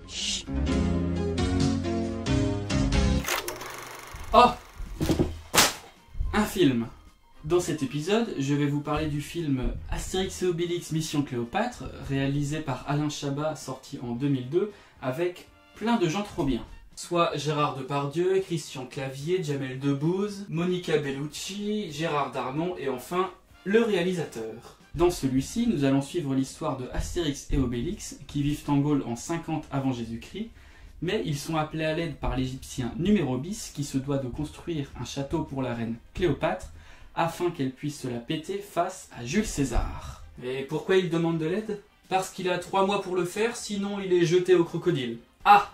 Chut. Oh! Un film. Dans cet épisode, je vais vous parler du film Astérix et Obélix Mission Cléopâtre, réalisé par Alain Chabat, sorti en 2002, avec plein de gens trop bien. Soit Gérard Depardieu, Christian Clavier, Jamel Debbouze, Monica Bellucci, Gérard Darmon et enfin le réalisateur. Dans celui-ci, nous allons suivre l'histoire de Astérix et Obélix qui vivent en Gaule en 50 avant Jésus-Christ, mais ils sont appelés à l'aide par l'Égyptien Numérobis qui se doit de construire un château pour la reine Cléopâtre afin qu'elle puisse se la péter face à Jules César. Et pourquoi il demande de l'aide? Parce qu'il a 3 mois pour le faire, sinon il est jeté au crocodile. Ah,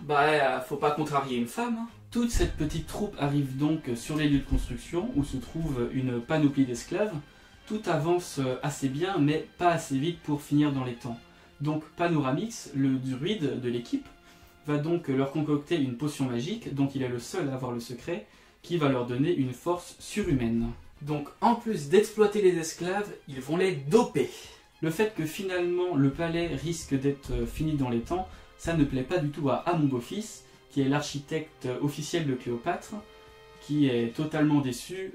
faut pas contrarier une femme. Hein. Toute cette petite troupe arrive donc sur les lieux de construction où se trouve une panoplie d'esclaves. Tout avance assez bien, mais pas assez vite pour finir dans les temps. Donc Panoramix, le druide de l'équipe, va donc leur concocter une potion magique, dont il est le seul à avoir le secret, qui va leur donner une force surhumaine. Donc en plus d'exploiter les esclaves, ils vont les doper. Le fait que finalement le palais risque d'être fini dans les temps, ça ne plaît pas du tout à mon beau-fils, qui est l'architecte officiel de Cléopâtre, qui est totalement déçu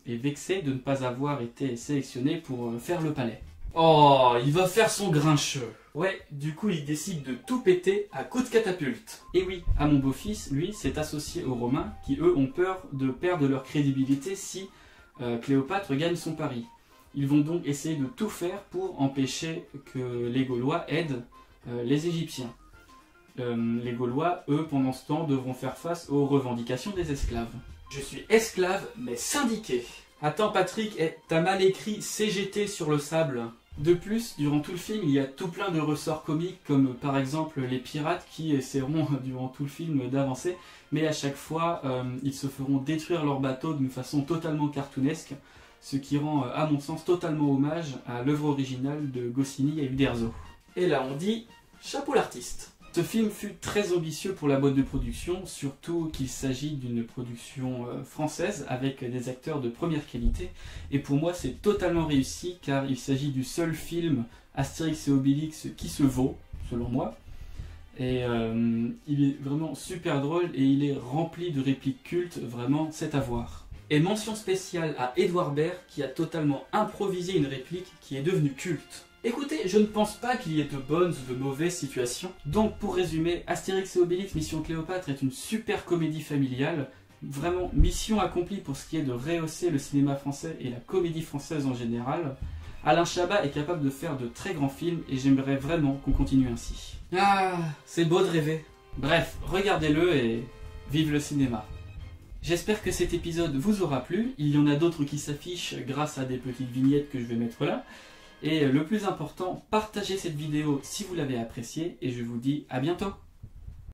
et vexé de ne pas avoir été sélectionné pour faire le palais. Oh, il va faire son grincheux. Ouais, du coup il décide de tout péter à coups de catapulte. Et oui, mon beau-fils, lui, s'est associé aux Romains, qui eux ont peur de perdre leur crédibilité si Cléopâtre gagne son pari. Ils vont donc essayer de tout faire pour empêcher que les Gaulois aident les Égyptiens. Les Gaulois, eux, pendant ce temps, devront faire face aux revendications des esclaves. Je suis esclave, mais syndiqué. Attends Patrick, t'as mal écrit CGT sur le sable. De plus, durant tout le film, il y a tout plein de ressorts comiques, comme par exemple les pirates qui essaieront durant tout le film d'avancer, mais à chaque fois, ils se feront détruire leur bateau d'une façon totalement cartoonesque, ce qui rend, à mon sens, totalement hommage à l'œuvre originale de Goscinny et Uderzo. Et là, on dit chapeau l'artiste. Ce film fut très ambitieux pour la boîte de production, surtout qu'il s'agit d'une production française avec des acteurs de première qualité. Et pour moi, c'est totalement réussi car il s'agit du seul film Astérix et Obélix qui se vaut, selon moi. Et il est vraiment super drôle et il est rempli de répliques cultes, vraiment, c'est à voir. Et mention spéciale à Edouard Baird qui a totalement improvisé une réplique qui est devenue culte. Écoutez, je ne pense pas qu'il y ait de bonnes ou de mauvaises situations. Donc pour résumer, Astérix et Obélix Mission Cléopâtre est une super comédie familiale. Vraiment mission accomplie pour ce qui est de rehausser le cinéma français et la comédie française en général. Alain Chabat est capable de faire de très grands films et j'aimerais vraiment qu'on continue ainsi. Ah, c'est beau de rêver. Bref, regardez-le et vive le cinéma. J'espère que cet épisode vous aura plu. Il y en a d'autres qui s'affichent grâce à des petites vignettes que je vais mettre là. Et le plus important, partagez cette vidéo si vous l'avez appréciée et je vous dis à bientôt.